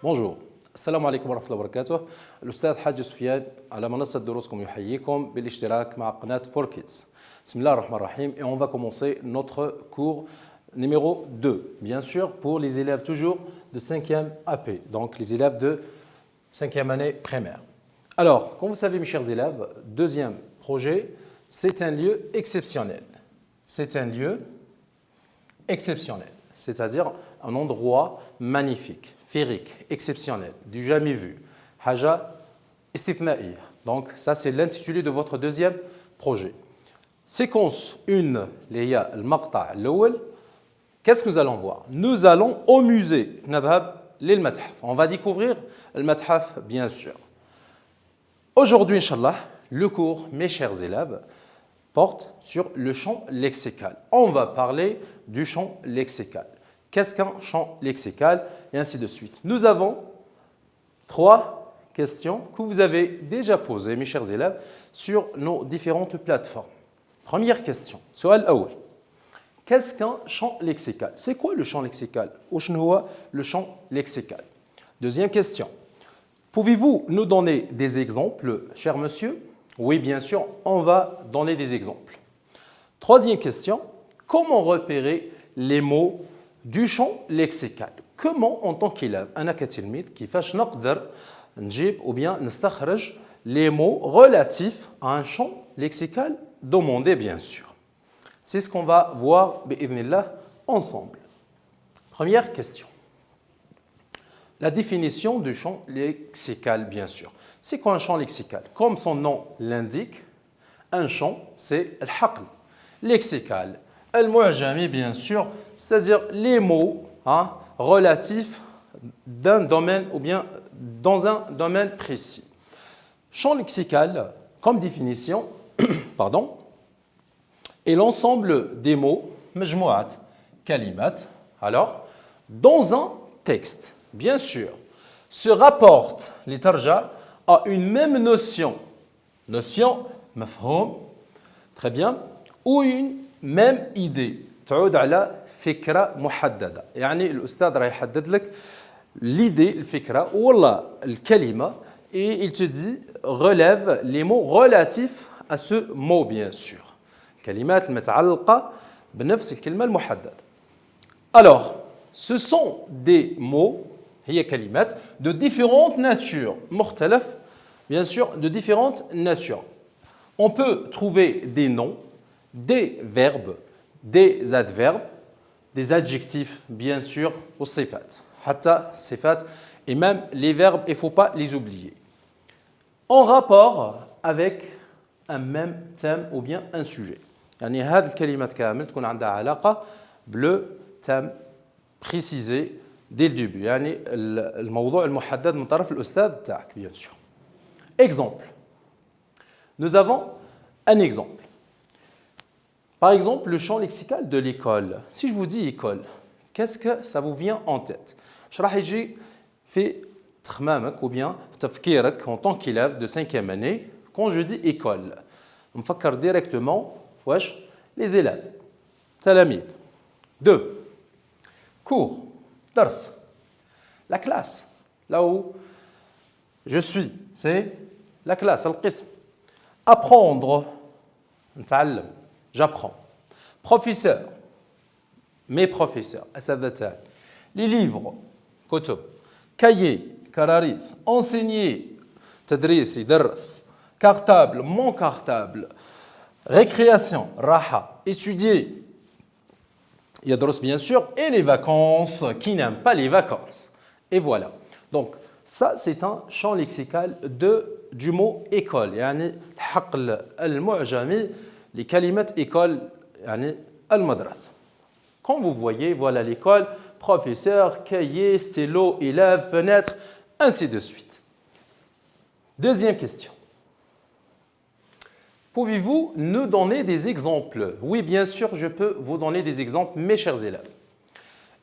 Bonjour, السلام عليكم ورحمة الله وبركاته. الأستاذ حاج سفيان على منصة دروسكم يحييكم بالاشتراك مع قناة 4Kids. بسم الله الرحمن الرحيم et on va commencer notre cours numéro 2, bien sûr pour les élèves toujours de 5e AP, donc les élèves de 5e année primaire. Alors, comme vous savez mes chers élèves, deuxième projet, c'est un lieu exceptionnel. C'est un lieu exceptionnel, c'est-à-dire un endroit magnifique, féerique, exceptionnel, du jamais vu. Haja istithnaï. Donc, ça, c'est l'intitulé de votre deuxième projet. Séquence 1, Léa al-Maqta' al-Awwal. Qu'est-ce que nous allons voir? Nous allons au musée. On va découvrir le mathaf, bien sûr. Aujourd'hui, Inch'Allah, le cours, mes chers élèves, porte sur le champ lexical. On va parler du champ lexical. Qu'est-ce qu'un champ lexical? Et ainsi de suite. Nous avons 3 questions que vous avez déjà posées, mes chers élèves, sur nos différentes plateformes. Première question. Soal awal. Qu'est-ce qu'un champ lexical? C'est quoi le champ lexical? Le champ lexical. Deuxième question. Pouvez-vous nous donner des exemples, cher monsieur? Oui, bien sûr, on va donner des exemples. Troisième question. Comment repérer les mots du champ lexical? Comment, en tant qu'élève, أنا كتلميذ كيفاش نقدر نجيب ou bien نستخرج les mots relatifs à un champ lexical demandé, bien sûr. C'est ce qu'on va voir بإذن ensemble. Première question. La définition du champ lexical, bien sûr. C'est quoi un champ lexical? Comme son nom l'indique, un champ, c'est al-haql. Lexical. Al-mu'jami, bien sûr, c'est-à-dire les mots relatifs d'un domaine ou bien dans un domaine précis. Champ lexical, comme définition, pardon, est l'ensemble des mots, majmou'at, kalimat, alors, dans un texte, bien sûr, se rapportent les tarja à une même notion, mafhoum, très bien, ou une même idée. تعود على فكرة محددة. يعني الأستاذ راح يحدد لك l'idée, الفكرة ولا الكلمة et il te dit relève les mots relatifs à ce mot bien sûr. الكلمات المتعلقة بنفس الكلمة المحددة. Alors, ce sont des mots هي كلمات de différentes natures. مختلف bien sûr de différentes natures. On peut trouver des noms, des verbes, des adverbes, des adjectifs, bien sûr, aux sifat. Hatta, sifat, et même les verbes, il ne faut pas les oublier. En rapport avec un même thème ou bien un sujet. يعني هذه الكلمات كامل تكون عندها علاقة بلو thème précisé dès le début. يعني الموضوع المحدد من طرف الأستاذ تاعك, bien sûr. Exemple. Nous avons un exemple. Par exemple, le champ lexical de l'école. Si je vous dis école, qu'est-ce que ça vous vient en tête? Je راح يجي في تخمامك ou bien تفكيرك en tant qu'élève de 5e année quand je dis école. نفكر directement واش les élèves. تلاميذ. 2. Cours. درس. La classe. Là où je suis, c'est la classe, القسم. Apprendre. نتعلم. J'apprends. Professeur, mes professeurs, les livres, كتب, cahier, كراريس, enseigner, تدريس, يدرس, cartable, mon cartable, récréation, راحة, étudier, يدرس bien sûr, et les vacances, qui n'aiment pas les vacances. Et voilà. Donc, ça, c'est un champ lexical du mot école. يعني الحقل المعجمي les kalimat école, al-madrasa. Comme vous voyez, voilà l'école, professeur, cahier, stylo, élève, fenêtre, ainsi de suite. Deuxième question. Pouvez-vous nous donner des exemples? Oui, bien sûr, je peux vous donner des exemples, mes chers élèves.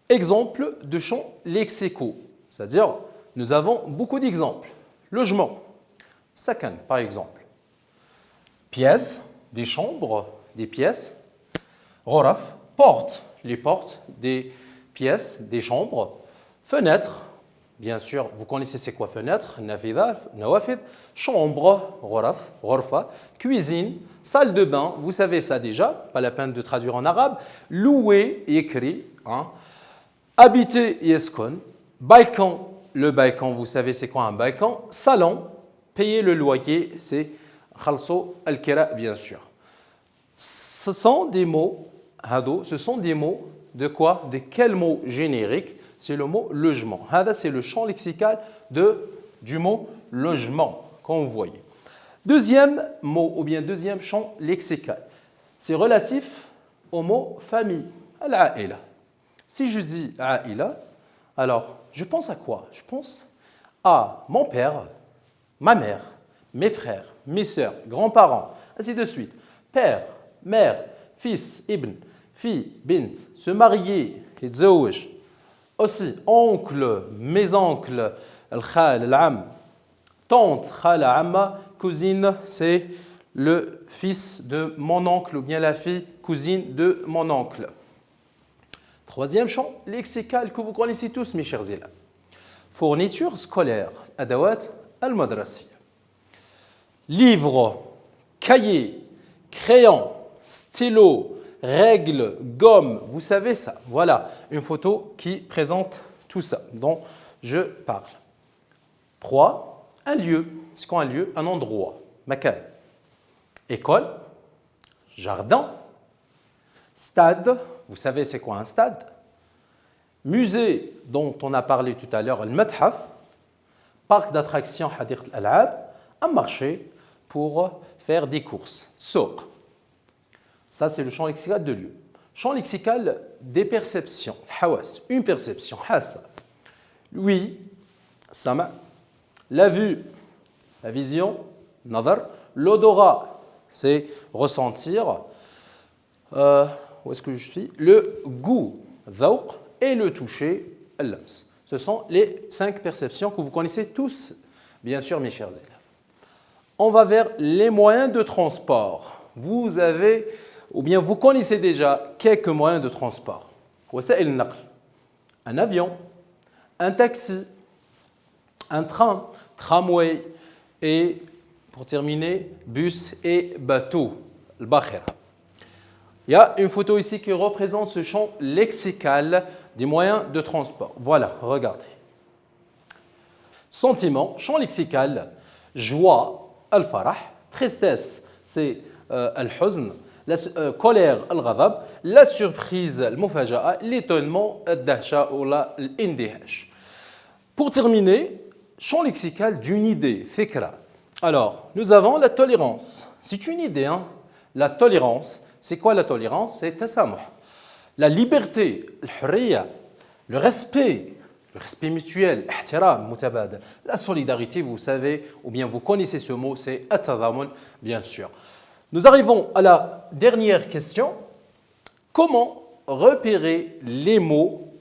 Exemple de champs lexicaux, c'est-à-dire, nous avons beaucoup d'exemples. Logement, sakan, par exemple. Pièce, des chambres, des pièces. Ghoraf, porte, les portes des pièces, des chambres. Fenêtre, bien sûr, vous connaissez c'est quoi fenêtre, nafida, nawafid, chambre, ghoraf, ghorfa, cuisine, salle de bain, vous savez ça déjà, pas la peine de traduire en arabe, louer, écrit, hein. Habiter, yeskon, balcon, le balcon, vous savez c'est quoi un balcon, salon, payer le loyer, c'est khalso al-kira, bien sûr. Ce sont des mots, hado, ce sont des mots de quoi? De quel mot générique? C'est le mot logement. Hada, c'est le champ lexical du mot logement, comme vous voyez. Deuxième mot, ou bien deuxième champ lexical, c'est relatif au mot famille, al-aïla. Si je dis aïla, alors je pense à quoi? Je pense à mon père, ma mère, mes frères, mes sœurs, grands-parents, ainsi de suite. Père, mère, fils, ibn, fille, bint, se marier, يتزوج. Aussi, oncle, mes oncles, al-khal, al-am, tante, khala, amma, cousine, c'est le fils de mon oncle ou bien la fille, cousine de mon oncle. Troisième champ lexical que vous connaissez tous, mes chers élèves. Fourniture scolaire, adawat al-madrasi. Livres, cahiers, crayons, stylos, règles, gomme, vous savez ça. Voilà une photo qui présente tout ça dont je parle. 3. Un lieu. C'est quoi un lieu? Un endroit. Makan. École, jardin, stade. Vous savez c'est quoi un stade? Musée dont on a parlé tout à l'heure, le Mathaf. Parc d'attractions, Hadiq al-Al'ab. Un marché pour faire des courses. Souq. Ça, c'est le champ lexical de lieu. Champ lexical des perceptions. Hawas, une perception. Hassa. Oui, sama. La vue, la vision. Nadar. L'odorat, c'est ressentir. Où est-ce que je suis? Le goût, dhawq. Et le toucher, al-lams. Ce sont les 5 perceptions que vous connaissez tous, bien sûr, mes chers élèves. On va vers les moyens de transport. Vous avez, ou bien vous connaissez déjà quelques moyens de transport. Wasa'il al-naql. Un avion, un taxi, un train, tramway et, pour terminer, bus et bateau, le bakhira. Il y a une photo ici qui représente ce champ lexical des moyens de transport. Voilà, regardez. Sentiment, champ lexical, joie, al-farah, tristesse, c'est al-huzn, colère, al-ghadab, la surprise, al-mufaja'a, l'étonnement, al-dahsha ou l'indihaj. Pour terminer, champ lexical d'une idée, fikra. Alors, nous avons la tolérance. C'est une idée, hein? La tolérance. C'est quoi la tolérance? C'est tasamuh. La liberté, le respect mutuel, ihtiram, mutabadal. La solidarité, vous savez, ou bien vous connaissez ce mot, c'est at-tadamun, bien sûr. Nous arrivons à la dernière question. Comment repérer les mots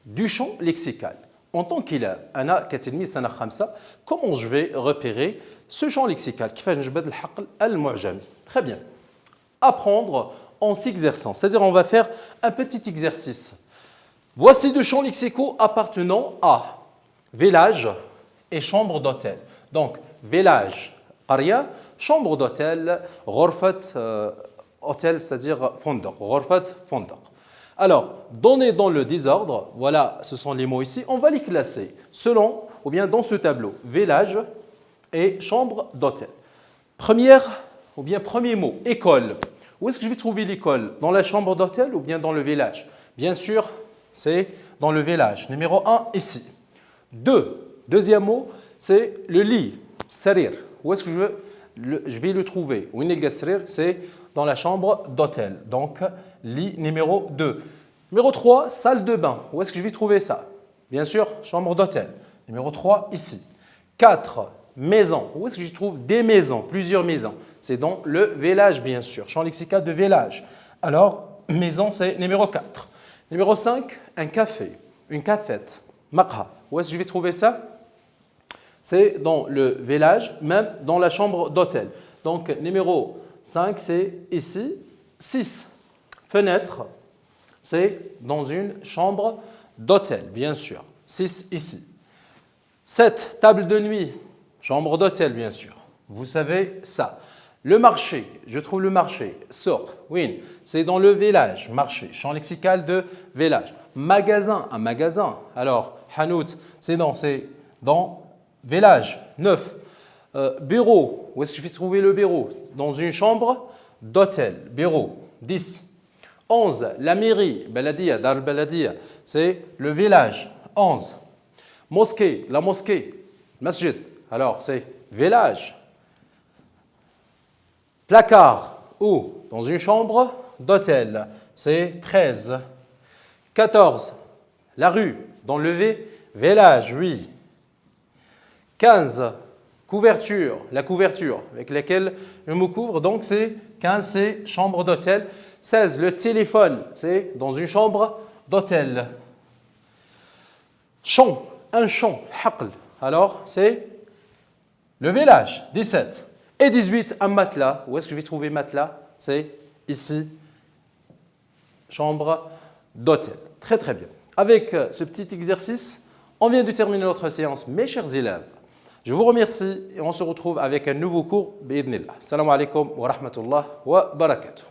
du champ lexical? En tant qu'élève, comment je vais repérer ce champ lexical? Très bien. Apprendre en s'exerçant. C'est-à-dire, on va faire un petit exercice. Voici deux champs lexicaux appartenant à village et chambre d'hôtel. Donc, village, qaria, chambre d'hôtel, ghorfat, hôtel, c'est-à-dire fondok, ghorfat, fondok. Alors, donnés dans le désordre, voilà, ce sont les mots ici, on va les classer selon, ou bien dans ce tableau, village et chambre d'hôtel. Premier mot, école. Où est-ce que je vais trouver l'école? Dans la chambre d'hôtel ou bien dans le village? Bien sûr, c'est dans le village. Numéro 1, ici. Deuxième mot, c'est le lit, sarir. Où est-ce que je vais le trouver? C'est dans la chambre d'hôtel. Donc, lit numéro 2. Numéro 3, salle de bain. Où est-ce que je vais trouver ça? Bien sûr, chambre d'hôtel. Numéro 3, ici. 4, maison. Où est-ce que je trouve des maisons, plusieurs maisons? C'est dans le village, bien sûr. Champ lexical de village. Alors, maison, c'est numéro 4. Numéro 5, un café, une cafette, maqha. Où est-ce que je vais trouver ça? C'est dans le village, même dans la chambre d'hôtel. Donc, numéro 5, c'est ici. 6, fenêtre, c'est dans une chambre d'hôtel, bien sûr. 6 ici. 7, table de nuit, chambre d'hôtel, bien sûr. Vous savez ça. Le marché, je trouve le marché. Souk, oui, c'est dans le village. Marché, champ lexical de village. Magasin, un magasin. Alors, hanout, c'est dans village. 9. Bureau, où est-ce que je vais trouver le bureau? Dans une chambre d'hôtel. Bureau. 10. 11. La mairie, Baladia, Dar Baladia, c'est le village. 11. Mosquée, la mosquée, masjid. Alors, c'est village. Placard, ou dans une chambre d'hôtel, c'est 13. 14. La rue, dans le village, oui. 15. Couverture, la couverture avec laquelle je me couvre, donc c'est 15, c'est chambre d'hôtel. 16. Le téléphone, c'est dans une chambre d'hôtel. Champ, un champ, haql. Alors, c'est le village. 17. Et 18, un matelas. Où est-ce que je vais trouver matelas? C'est ici, chambre d'hôtel. Très, très bien. Avec ce petit exercice, on vient de terminer notre séance, mes chers élèves. Je vous remercie et on se retrouve avec un nouveau cours. Bi'idhnillah. Salam alaikum wa rahmatullah wa barakatuh.